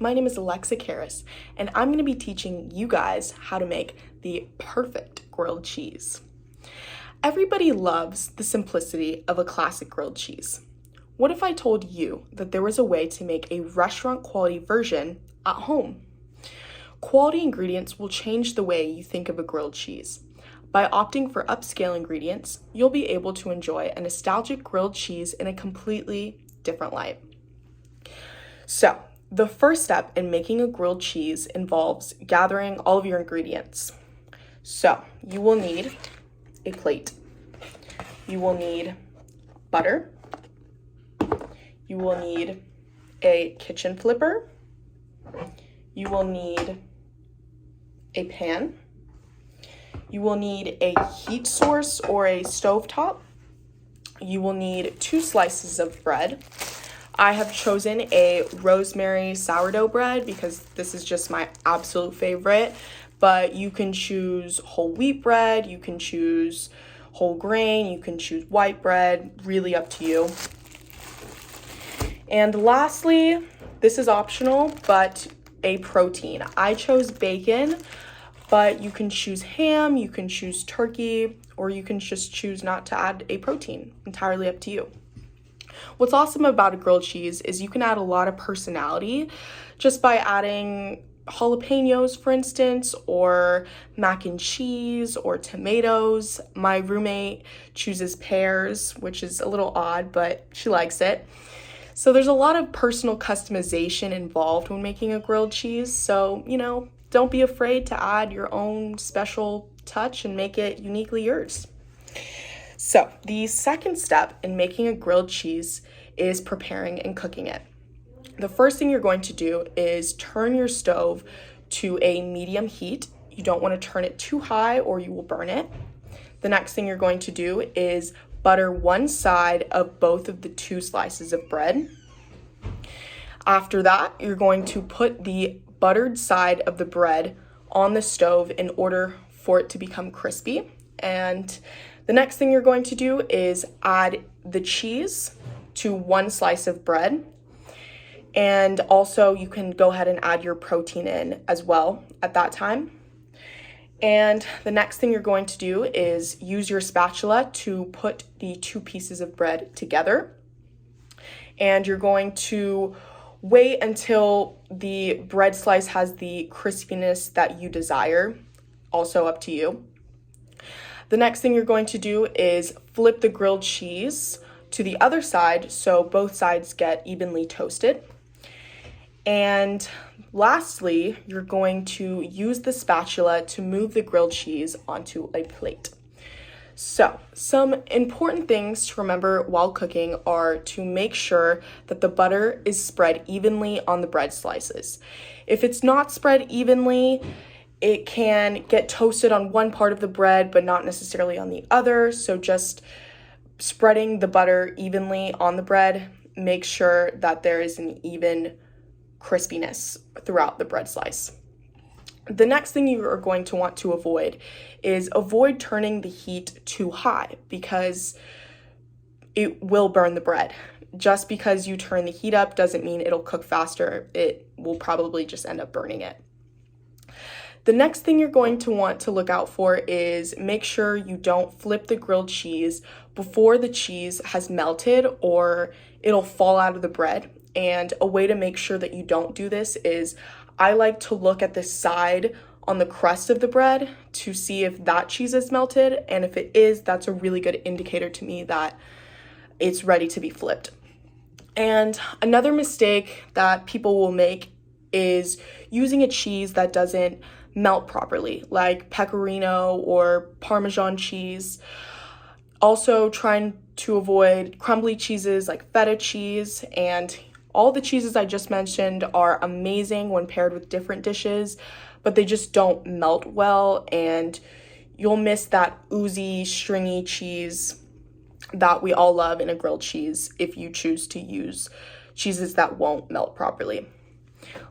My name is Alexa Karras, and I'm going to be teaching you guys how to make the perfect grilled cheese. Everybody loves the simplicity of a classic grilled cheese. What if I told you that there was a way to make a restaurant quality version at home? Quality ingredients will change the way you think of a grilled cheese. By opting for upscale ingredients, you'll be able to enjoy a nostalgic grilled cheese in a completely different light. So, the first step in making a grilled cheese involves gathering all of your ingredients. So, you will need a plate. You will need butter. You will need a kitchen flipper. You will need a pan. You will need a heat source or a stovetop. You will need 2 slices of bread. I have chosen a rosemary sourdough bread because this is just my absolute favorite, but you can choose whole wheat bread, you can choose whole grain, you can choose white bread, really up to you. And lastly, this is optional, but a protein. I chose bacon, but you can choose ham, you can choose turkey, or you can just choose not to add a protein. Entirely up to you. What's awesome about a grilled cheese is you can add a lot of personality just by adding jalapenos, for instance, or mac and cheese or tomatoes. My roommate chooses pears, which is a little odd, but she likes it. So there's a lot of personal customization involved when making a grilled cheese. So, don't be afraid to add your own special touch and make it uniquely yours. So the second step in making a grilled cheese is preparing and cooking it. The first thing you're going to do is turn your stove to a medium heat. You don't want to turn it too high or you will burn it. The next thing you're going to do is butter one side of both of the 2 slices of bread. After that, you're going to put the buttered side of the bread on the stove in order for it to become crispy. And the next thing you're going to do is add the cheese to 1 slice of bread. And also you can go ahead and add your protein in as well at that time. And the next thing you're going to do is use your spatula to put the 2 pieces of bread together. And you're going to wait until the bread slice has the crispiness that you desire, also up to you. The next thing you're going to do is flip the grilled cheese to the other side so both sides get evenly toasted. And lastly, you're going to use the spatula to move the grilled cheese onto a plate. So, some important things to remember while cooking are to make sure that the butter is spread evenly on the bread slices. If it's not spread evenly, it can get toasted on one part of the bread, but not necessarily on the other. So just spreading the butter evenly on the bread, make sure that there is an even crispiness throughout the bread slice. The next thing you are going to want to avoid is turning the heat too high because it will burn the bread. Just because you turn the heat up doesn't mean it'll cook faster. It will probably just end up burning it. The next thing you're going to want to look out for is make sure you don't flip the grilled cheese before the cheese has melted or it'll fall out of the bread. And a way to make sure that you don't do this is I like to look at the side on the crust of the bread to see if that cheese is melted. And if it is, that's a really good indicator to me that it's ready to be flipped. And another mistake that people will make is using a cheese that doesn't melt properly, like pecorino or Parmesan cheese. Also trying to avoid crumbly cheeses like feta cheese, and all the cheeses I just mentioned are amazing when paired with different dishes, but they just don't melt well, and you'll miss that oozy, stringy cheese that we all love in a grilled cheese if you choose to use cheeses that won't melt properly.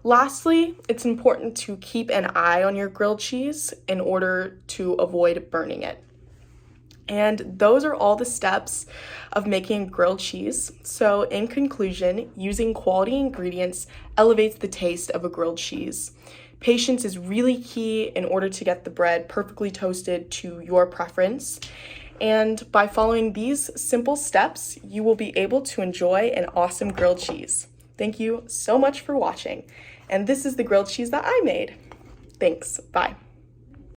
Lastly, it's important to keep an eye on your grilled cheese in order to avoid burning it. And those are all the steps of making grilled cheese. So in conclusion, using quality ingredients elevates the taste of a grilled cheese. Patience is really key in order to get the bread perfectly toasted to your preference. And by following these simple steps, you will be able to enjoy an awesome grilled cheese. Thank you so much for watching. And this is the grilled cheese that I made. Thanks, bye.